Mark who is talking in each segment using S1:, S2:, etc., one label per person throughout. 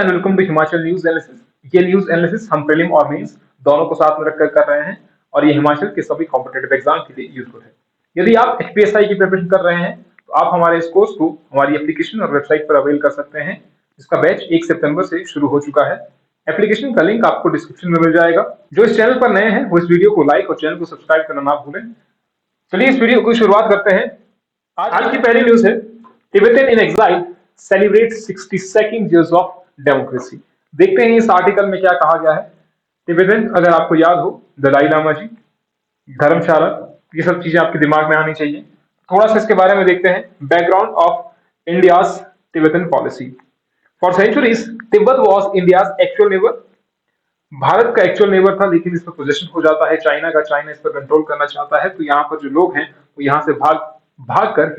S1: And welcome to Himachal news analysis. ये news analysis हम prelim और मेंस दोनों को साथ में रखकर कर रहे हैं और ये हिमाचल के सभी कॉम्पिटेटिव एग्जाम के लिए यूजफुल है। यदि आप एचपीएसआई की प्रिपरेशन कर रहे हैं तो आप हमारे इस कोर्स को हमारी एप्लीकेशन और वेबसाइट पर अवेल कर सकते हैं। इसका बैच 1 सितंबर से शुरू हो चुका है। एप्लीकेशन का लिंक आपको डिस्क्रिप्शन में मिल जाएगा। जो इस चैनल पर नए हैं वो इस वीडियो को लाइक और चैनल को सब्सक्राइब करना ना भूलें। चलिए इस वीडियो की शुरुआत करते हैं। आज की पहली न्यूज है, Tibetan in exile celebrate 62nd years of democracy. देखते हैं इस आर्टिकल में क्या कहा गया है। तिब्बतन, अगर आपको याद हो, दलाई लामा जी, धर्मशाला, ये सब चीजें आपके दिमाग में आनी चाहिए। थोड़ा सा इसके बारे में देखते हैं। Background of India's Tibetan policy. For centuries Tibet was India's actual neighbour. Bharat का एक्चुअल नेबर था, लेकिन इस पर पोजेशन हो जाता है चाइना का। चाइना इस पर कंट्रोल करना चाहता है, तो यहाँ पर जो लोग हैं वो यहाँ से भाग कर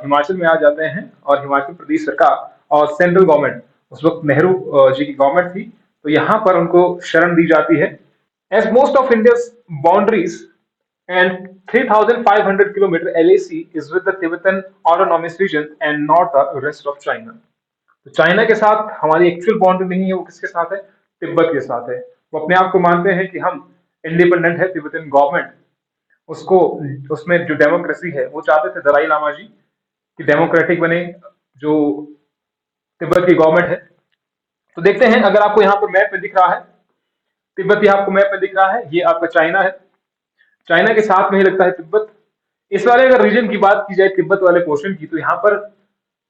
S1: हिमाचल में आ जाते हैं। और हिमाचल प्रदेश सरकार और सेंट्रल गवर्नमेंट, उस वक्त नेहरू जी की गवर्नमेंट थी, तो यहाँ पर उनको शरण दी जाती है। As most of India's boundaries and 3,500 kilometer LAC is with the Tibetan autonomous region and not the rest of China। तो चाइना के साथ हमारी एक्चुअल बाउंड्री नहीं है, वो किसके साथ है? तिब्बत के साथ है। वो अपने आप को मानते हैं कि हम इंडिपेंडेंट है। तिब्बतन गवर्नमेंट उसको, उसमें जो डेमोक्रेसी है वो चाहते थे दलाई लामा जी कि डेमोक्रेटिक बने जो तिब्बत की गवर्नमेंट है। तो देखते हैं, अगर आपको यहाँ पर मैप में दिख रहा है, तिब्बत यहाँ आपको मैप में दिख रहा है, ये आपका चाइना है। चाइना के साथ में ही लगता है तिब्बत। इस वाले अगर रीजन की बात की जाए तिब्बत वाले पोर्शन की, तो यहाँ पर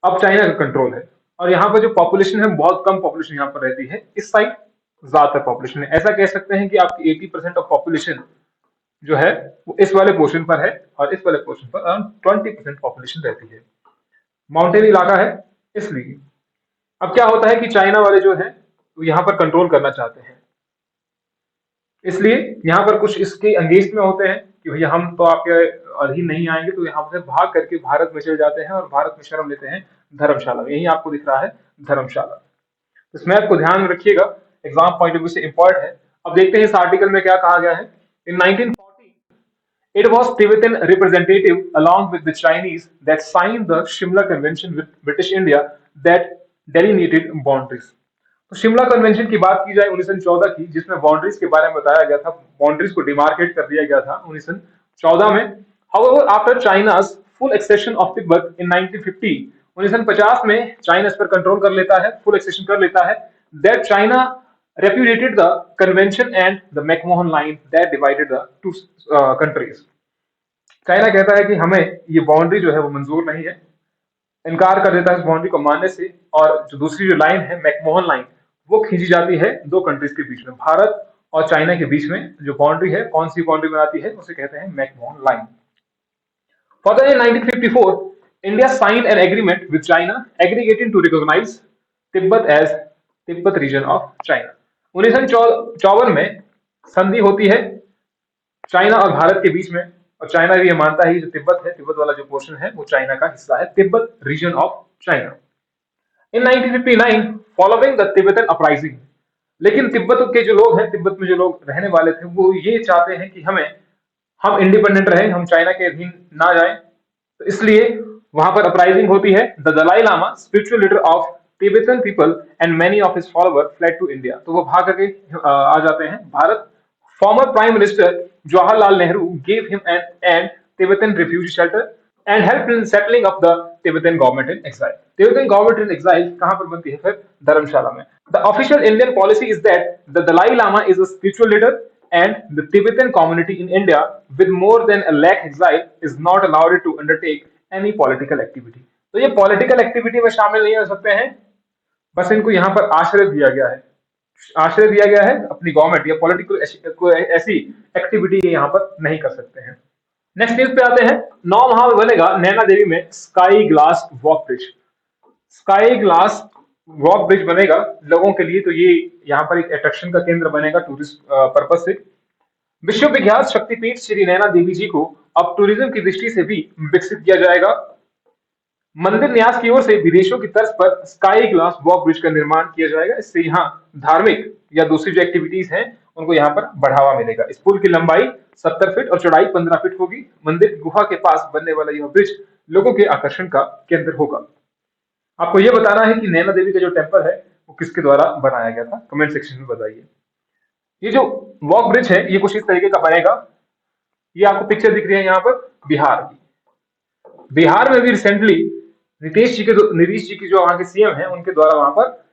S1: अब चाइना का कंट्रोल है। और यहाँ पर जो पॉपुलेशन है बहुत कम पॉपुलेशन यहाँ पर रहती है, इस साइड ज्यादातर पॉपुलेशन है। ऐसा कह सकते हैं कि आपकी 80% ऑफ पॉपुलेशन जो है वो इस वाले पोर्शन पर है और इस वाले पोर्शन पर अराउंड 20% पॉपुलेशन रहती है। माउंटेन इलाका है इसलिए। अब क्या होता है कि चाइना वाले जो है वो यहाँ पर कंट्रोल करना चाहते हैं, इसलिए यहाँ पर कुछ इसके अंगेज में होते हैं कि भैया हम तो आपके अधीन नहीं आएंगे, तो यहाँ से भाग करके भारत में चले जाते हैं और भारत में शरण लेते हैं धर्मशाला में। यही आपको दिख रहा है धर्मशाला। इस मैप को ध्यान में रखिएगा, एग्जाम पॉइंट ऑफ व्यू से इंपॉर्टेंट है। अब देखते हैं इस आर्टिकल में क्या कहा गया है। इन 1940 it was Tibetan representative along with the Chinese that signed the Shimla Convention with British India that delineated boundaries। तो शिमला कन्वेंशन की बात की जाए 1914 की, जिसमें बाउंड्रीज के बारे में बताया गया था, बाउंड्रीज को डिमार्केट कर दिया गया था 1914 में। However, after China's full accession of Tibet in 1950, 1950 में चाइना इस पर कंट्रोल कर लेता है, फुल एक्सेशन कर लेता है। That China repudiated the convention and the McMahon line that divided the two countries। China कहता है कि हमें ये बाउंड्री जो है वो मंजूर नहीं है, इनकार कर देता है इस बाउंड्री को मानने से। और जो दूसरी जो लाइन है मैकमोहन लाइन, वो खींची जाती है दो कंट्रीज के बीच में, भारत और चाइना के बीच में जो बाउंड्री है, कौन सी बाउंड्री बनाती है, उसे कहते हैं McMahon line. Further in 1954 India signed an agreement with China aggregating to recognise Tibet as Tibet region of China. 1954 में संधि होती है चाइना और भारत के बीच में, और चाइना भी ये मानता है जो तिब्बत है, तिब्बत वाला जो पोर्शन है वो चाइना का हिस्सा है, Tibet region of China. In 1959 following the Tibetan uprising, लेकिन तिब्बत के जो लोग हैं, तिब्बत में जो लोग रहने वाले थे, वो ये चाहते हैं कि हम इंडिपेंडेंट रहें, हम चाइना के अधीन ना जाएं। तो इसलिए वहां पर अपराइजिंग होती है। The Dalai Lama spiritual leader of Tibetan people and many of his follower fled to India. तो वो भाग करके आ जाते हैं Bharat. Former prime minister Jawaharlal Nehru gave him an Tibetan refugee shelter and helped in settling of the Tibetan government in exile। Tibetan government in exile कहां पर बनती है? फिर धर्मशाला में। The official Indian policy is that the Dalai Lama is a spiritual leader and the Tibetan community in India with more than a lakh exile is not allowed to undertake any political activity। तो ये political activity में शामिल नहीं हो सकते हैं, बस इनको यहाँ पर आश्रय दिया गया है, आश्रय दिया गया है अपनी गवर्नमेंट, या पॉलिटिकल ऐसी एक्टिविटी यहाँ पर नहीं कर सकते हैं। नेक्स्ट न्यूज पे आते हैं। 9 माह में बनेगा नैना देवी में sky glass walk bridge. Sky glass walk bridge बनेगा लोगों के लिए, तो ये यहाँ पर एक अट्रैक्शन का केंद्र बनेगा टूरिस्ट पर्पज से। विश्व विख्यात शक्तिपीठ श्री नैना देवी जी को अब टूरिज्म की दृष्टि से भी विकसित किया जाएगा। मंदिर न्यास की ओर से विदेशों की तर्ज पर स्काई ग्लास वॉक ब्रिज का निर्माण किया जाएगा। इससे यहाँ धार्मिक या दूसरी जो एक्टिविटीज हैं उनको यहाँ पर बढ़ावा मिलेगा। इस पुल की लंबाई 70 फीट और चौड़ाई 15 फीट होगी। मंदिर की गुफा के पास बनने वाला यह ब्रिज लोगों के आकर्षण का केंद्र होगा। आपको यह बताना है कि नैना देवी का जो टेम्पल है वो किसके द्वारा बनाया गया था, कमेंट सेक्शन में बताइए। ये जो वॉक ब्रिज है ये कुछ इस तरीके का बनेगा। ये आपको पिक्चर दिख रही है यहाँ पर बिहार की। बिहार में भी रिसेंटली नीतीश जी की जो वहां के सीएम है उनके द्वारा वहां पर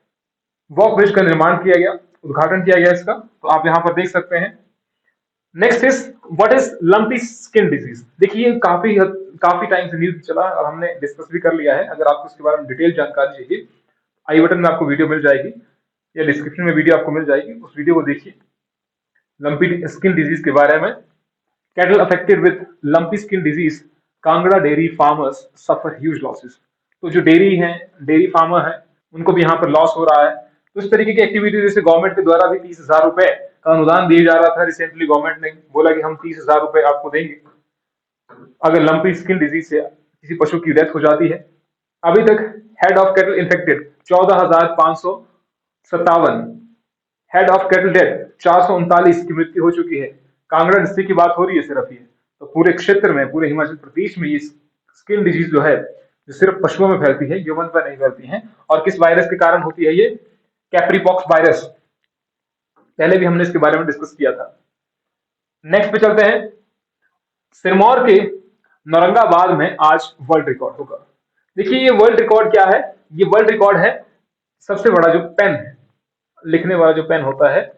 S1: वॉक ब्रिज का निर्माण किया गया, उद्घाटन किया गया इसका, तो आप यहाँ पर देख सकते हैं। Next is what is lumpy skin disease. देखिए काफी टाइम से न्यूज चला और हमने डिस्कस भी कर लिया है। अगर आपको इसके बारे में डिटेल जानकारी चाहिए, आई बटन में आपको वीडियो मिल जाएगी या डिस्क्रिप्शन में वीडियो आपको मिल जाएगी, उस वीडियो को देखिए लंपी स्किन डिजीज के बारे में। Cattle affected with lumpy skin disease, Kangra dairy farmers suffer huge losses. तो जो डेयरी फार्मर है उनको भी यहाँ पर लॉस हो रहा है। तो इस तरीके की एक्टिविटी जैसे गवर्नमेंट के द्वारा भी 30,000 रुपए का अनुदान दिया जा रहा था। रिसेंटली गवर्नमेंट ने बोला कि हम 30,000 रुपए आपको देंगे अगर लंपी स्किन डिजीज से किसी पशु की डेथ हो जाती है। अभी तक head of cattle infected 14,557, head of cattle death 439 की मृत्यु हो चुकी है। कांगड़ा डिस्ट्रिक्ट की बात हो रही है सिर्फ ये, तो पूरे क्षेत्र में, पूरे हिमाचल प्रदेश में ये स्किन डिजीज जो है जो सिर्फ पशुओं में फैलती है, ह्यूमन पर नहीं फैलती है। और किस वायरस के कारण होती है ये? Capripox virus. पहले भी हमने इसके बारे में डिस्कस किया था। नेक्स्ट पे चलते हैं। सिरमौर के नौरंगाबाद में आज वर्ल्ड रिकॉर्ड होगा। देखिए ये वर्ल्ड रिकॉर्ड क्या है? ये वर्ल्ड रिकॉर्ड है सबसे बड़ा जो पेन है, लिखने वाला जो पेन होता है।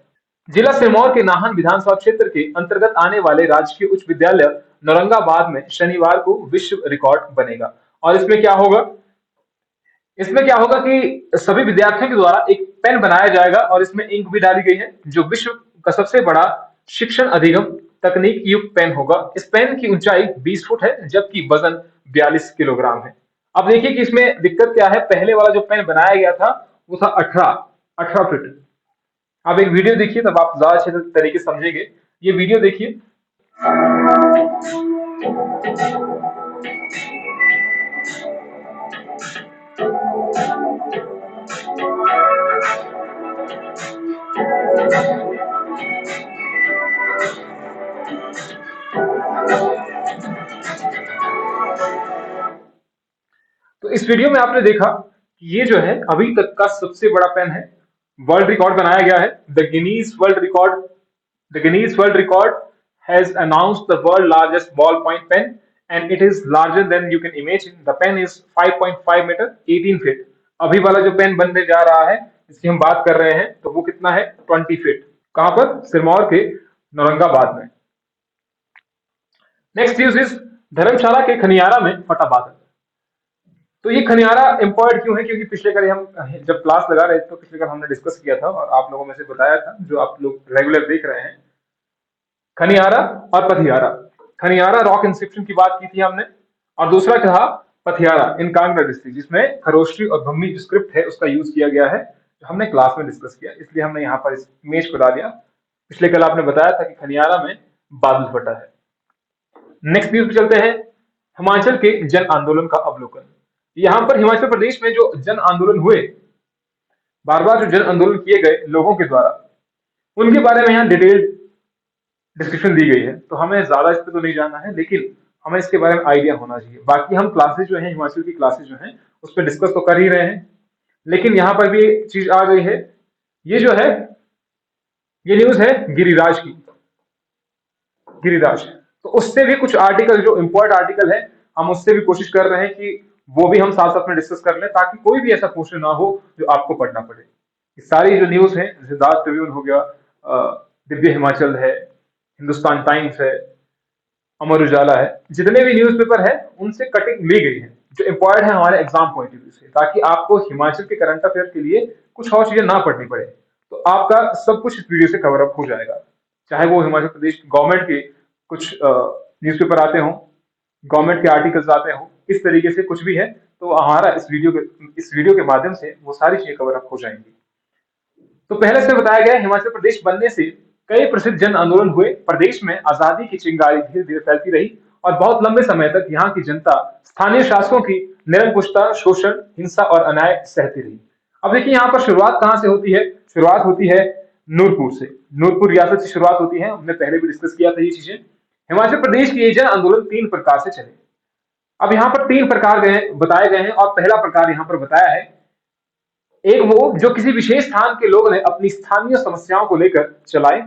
S1: जिला सिरमौर के नाहन विधानसभा क्षेत्र के अंतर्गत आने वाले राजकीय उच्च विद्यालय नौरंगाबाद में शनिवार को विश्व रिकॉर्ड बनेगा। और इसमें क्या होगा? इसमें क्या होगा कि सभी विद्यार्थियों के द्वारा एक पेन बनाया जाएगा और इसमें इंक भी डाली गई है, जो विश्व का सबसे बड़ा शिक्षण अधिगम तकनीक युक्त पेन होगा। इस पेन की ऊंचाई 20 फुट है जबकि वजन 42 किलोग्राम है। अब देखिए कि इसमें दिक्कत क्या है। पहले वाला जो पेन बनाया गया था वो था 18 फीट। आप एक वीडियो देखिए तब आप ज्यादा अच्छे तरीके से समझेंगे। ये वीडियो देखिए। तो इस वीडियो में आपने देखा कि ये जो है अभी तक का सबसे बड़ा पेन है। वर्ल्ड रिकॉर्ड बनाया गया है। The Guinness world record has announced the world largest ball point pen and it is larger than you can imagine. The pen is 5.5 metre 18 feet. अभी वाला जो पेन बनने जा रहा है जिसकी हम बात कर रहे हैं तो वो कितना है? 20 फीट। कहां पर? सिरमौर के नौरंगाबाद में। नेक्स्ट न्यूज इज धर्मशाला के खनियारा में फटा बादल। तो ये खनियारा इंपॉर्टेंट क्यों है? क्योंकि पिछले कल हम जब क्लास लगा रहे थे तो पिछले कल हमने डिस्कस किया था और आप लोगों में से बताया था, जो आप लोग रेगुलर देख रहे हैं, खनियारा और पथियारा। खनियारा रॉक इंस्क्रिप्शन की बात की थी हमने, और दूसरा था पथियारा इन कांगड़ा डिस्ट्रिक्ट, जिसमें खरोष्टी और भम्मी जो स्क्रिप्ट है उसका यूज किया गया है, जो हमने क्लास में डिस्कस किया, इसलिए हमने यहाँ पर इस इमेज को डाल दिया। पिछले कल आपने बताया था कि खनियारा में बादल फटा है। नेक्स्ट न्यूज पे चलते हैं। हिमाचल के जन आंदोलन का अवलोकन। यहां पर हिमाचल प्रदेश में जो जन आंदोलन हुए, बार बार जो जन आंदोलन किए गए लोगों के द्वारा, उनके बारे में यहाँ डिटेल डिस्क्रिप्शन दी गई है। तो हमें ज्यादा इस पर तो नहीं जानना है, लेकिन हमें इसके बारे में आइडिया होना चाहिए। बाकी हम क्लासेज जो है, हिमाचल की क्लासेज जो है उस पर डिस्कस तो कर ही रहे हैं, लेकिन यहाँ पर भी एक चीज आ गई है। ये जो है ये न्यूज है गिरिराज की। गिरिराज, तो उससे भी कुछ आर्टिकल, जो इम्पोर्टेंट आर्टिकल है, हम उससे भी कोशिश कर रहे हैं कि वो भी हम साथ साथ में डिस्कस कर लें, ताकि कोई भी ऐसा क्वेश्चन ना हो जो आपको पढ़ना पड़े। सारी जो न्यूज है, जैसे दास ट्रिब्यून हो गया, दिव्य हिमाचल है, हिंदुस्तान टाइम्स है, अमर उजाला है, जितने भी न्यूज़पेपर है उनसे कटिंग ली गई है जो इम्पोर्टेंट है हमारे एग्जाम पॉइंट ऑफ व्यू से, ताकि आपको हिमाचल के करंट अफेयर के लिए कुछ और चीजें ना पढ़नी पड़े। तो आपका सब कुछ इस वीडियो से कवर अप हो जाएगा, चाहे वो हिमाचल प्रदेश गवर्नमेंट के कुछ न्यूज़पेपर आते हों, गवर्नमेंट के आर्टिकल्स आते हों, इस तरीके से कुछ भी है तो हमारा इस वीडियो के माध्यम से वो सारी चीजें कवर अप हो जाएंगी। तो पहले से बताया गया, हिमाचल प्रदेश बनने से कई प्रसिद्ध जन आंदोलन हुए। प्रदेश में आजादी की चिंगारी धीरे धीरे फैलती रही और बहुत लंबे समय तक यहाँ की जनता स्थानीय शासकों की निरंकुशता, शोषण, हिंसा और अन्याय सहती रही। अब देखिए यहाँ पर शुरुआत कहाँ से होती है? शुरुआत होती है नूरपुर से। नूरपुर रियासत से शुरुआत होती है, हमने पहले भी डिस्कस किया था ये चीजें। हिमाचल प्रदेश के ये जन आंदोलन 3 प्रकार से चले। अब यहाँ पर 3 प्रकार बताए गए हैं और पहला प्रकार यहाँ पर बताया है एक वो जो किसी विशेष स्थान के लोग ने अपनी स्थानीय समस्याओं को लेकर चलाए,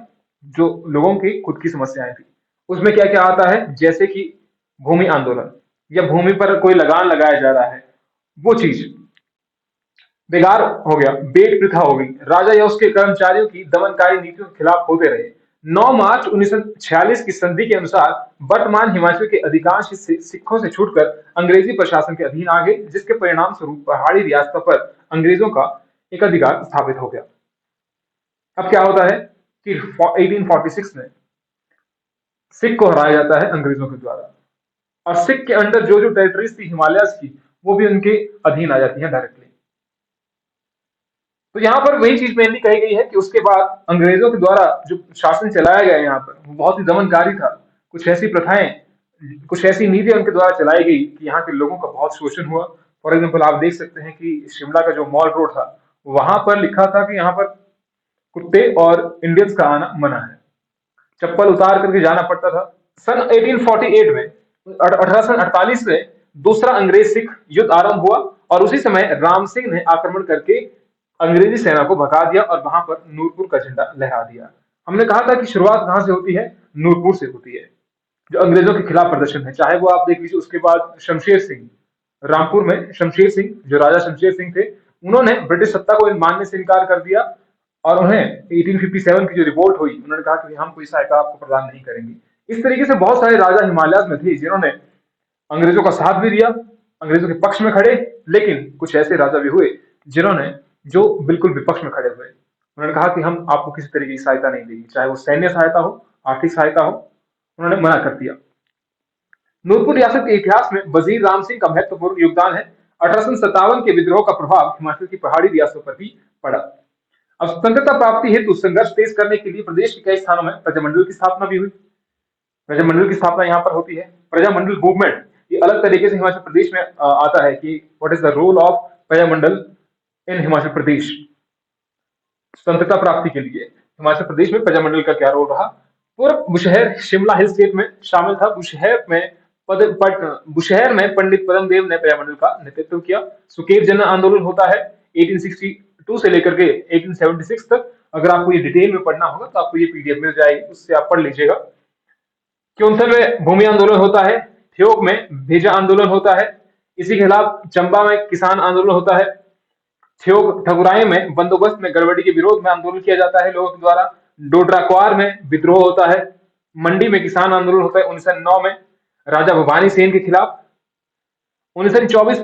S1: जो लोगों की खुद की समस्याएं थी। उसमें क्या क्या आता है, जैसे कि भूमि आंदोलन या भूमि पर कोई लगान लगाया जा रहा है, वो चीज बेकार हो गया, बेट प्रथा हो गई, राजा या उसके कर्मचारियों की दमनकारी नीतियों के खिलाफ होते रहे। 9 मार्च 1946 की संधि के अनुसार वर्तमान हिमाचल के अधिकांश हिस्से सिखों से छूटकर अंग्रेजी प्रशासन के अधीन आ गए, जिसके परिणाम स्वरूप पहाड़ी रियासतों पर अंग्रेजों का एकाधिकार स्थापित हो गया। अब क्या होता है कि 1846 में सिख को हराया जाता है अंग्रेजों के द्वारा, और सिख के अंडर जो जो टेरिटरीज थी हिमालयस की, वो भी उनके अधीन आ जाती है डायरेक्टली। तो यहाँ पर वही चीज मेनली कही गई है कि उसके बाद अंग्रेजों के द्वारा जो शासन चलाया गया यहाँ पर, वो बहुत ही दमनकारी था। कुछ ऐसी प्रथाएं, कुछ ऐसी नीतियां उनके द्वारा चलाई गई कि यहाँ के लोगों का बहुत शोषण हुआ। फॉर एग्जाम्पल आप देख सकते हैं कि शिमला का जो मॉल रोड था, वहां पर लिखा था कि यहाँ पर कुत्ते और इंडियंस का आना मना है, चप्पल उतार करके जाना पड़ता था। सन 1848 में 1848 में दूसरा अंग्रेज सिख युद्ध आरंभ हुआ, और उसी समय राम सिंह ने आक्रमण करके अंग्रेजी सेना को भगा दिया और वहां पर नूरपुर का झंडा लहरा दिया। हमने कहा था कि शुरुआत कहां से होती है, नूरपुर से होती है, जो अंग्रेजों के खिलाफ प्रदर्शन है। चाहे वो आप देख लीजिए, उसके बाद शमशेर सिंह, रामपुर में शमशेर सिंह, जो राजा शमशेर सिंह थे, उन्होंने ब्रिटिश सत्ता को मानने से इनकार कर दिया, और उन्हें 1857 की जो रिवोल्ट हुई, उन्होंने कहा कि हम कोई सहायता आपको प्रदान नहीं करेंगे। इस तरीके से बहुत सारे राजा हिमालय में थे जिन्होंने अंग्रेजों का साथ भी दिया, अंग्रेजों के पक्ष में खड़े, लेकिन कुछ ऐसे राजा भी हुए जिन्होंने जो बिल्कुल विपक्ष में खड़े हुए। उन्होंने कहा कि हम आपको किसी तरीके की सहायता नहीं देंगे, चाहे वो सैन्य सहायता हो, आर्थिक सहायता हो। उन्होंने मना कर दिया। नूरपुर रियासत के इतिहास में वजीर राम सिंह का महत्वपूर्ण योगदान है। 1857 के विद्रोह का प्रभाव हिमाचल की पहाड़ी रियासतों पर भी पड़ा। अब स्वतंत्रता प्राप्ति हेतु संघर्ष तेज करने के लिए प्रदेश के कई स्थानों में प्रजामंडल की स्थापना भी हुई। प्रजामंडल की स्थापना यहाँ पर होती है। प्रजामंडल मूवमेंट ये अलग तरीके से हिमाचल प्रदेश में आता है कि what is the role of Prajamandal in Himachal Pradesh. स्वतंत्रता प्राप्ति के लिए हिमाचल प्रदेश में प्रजामंडल का क्या रोल रहा। पूर्व बुशहर शिमला हिल स्टेट में शामिल था। बुशहर में पंडित पद्मदेव ने प्रजामंडल का नेतृत्व किया। सुकेत जन आंदोलन होता है 1862 से लेकर के 1876 तक। अगर आपको ये डिटेल में पढ़ना होगा तो आपको ये पीडीएफ मिल जाएगी, उससे आप पढ़ लीजिएगा। क्योंथर में भूमि आंदोलन होता है। ठियोग में भेजा आंदोलन होता है। इसी के खिलाफ चंबा में किसान आंदोलन होता है। ठियोग ठगुराई में बंदोबस्त में गड़बड़ी के विरोध में आंदोलन किया जाता है लोगों के द्वारा। डोडराक्वार में विद्रोह होता है। मंडी में किसान आंदोलन होता है 1909 में राजा भवानी सेन के खिलाफ। 1924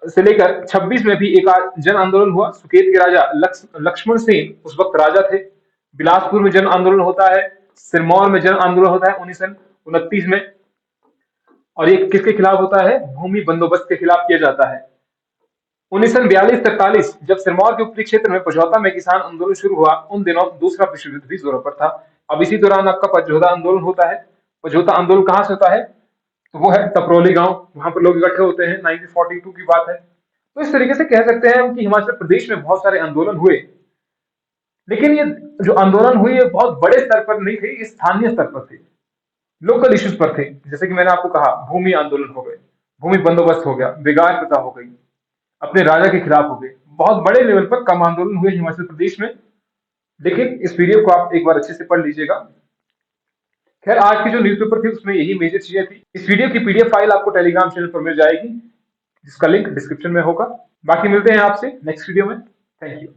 S1: से लेकर 26 में भी एक जन आंदोलन हुआ। सुकेत के राजा लक्ष्मण सेन उस वक्त राजा थे। बिलासपुर में जन आंदोलन होता है। सिरमौर में जन आंदोलन होता है 1929 में, और ये किसके खिलाफ होता है, भूमि बंदोबस्त के खिलाफ किया जाता है। 1942-43 जब सिरमौर के उपरी क्षेत्र में पझौता में किसान आंदोलन शुरू हुआ, उन दिनों दूसरा विश्व युद्ध भी जोरों पर था। अब इसी दौरान आपका पझौता आंदोलन होता है। पझौता आंदोलन कहां से होता है, तो वो है टपरोली गांव, वहां पर लोग इकट्ठे होते हैं। 1942 की बात है। तो इस तरीके से कह सकते हैं हम कि हिमाचल प्रदेश में बहुत सारे आंदोलन हुए, लेकिन ये जो आंदोलन हुए ये बहुत बड़े स्तर पर नहीं थे, ये स्थानीय स्तर पर थे, लोकल इश्यूज पर थे। जैसे कि मैंने आपको कहा, भूमि आंदोलन हो गए, भूमि बंदोबस्त हो गया, बेगार प्रथा हो गई, अपने राजा के खिलाफ हो गए। बहुत बड़े लेवल पर कम आंदोलन हुए हिमाचल प्रदेश में, लेकिन इस पीडीएफ को आप एक बार अच्छे से पढ़ लीजिएगा। खैर, आज की जो न्यूज़पेपर थी उसमें यही मेजर चीजें थी। इस वीडियो की पीडीएफ फाइल आपको टेलीग्राम चैनल पर मिल जाएगी, जिसका लिंक डिस्क्रिप्शन में होगा। बाकी मिलते हैं आपसे नेक्स्ट वीडियो में। Thank you.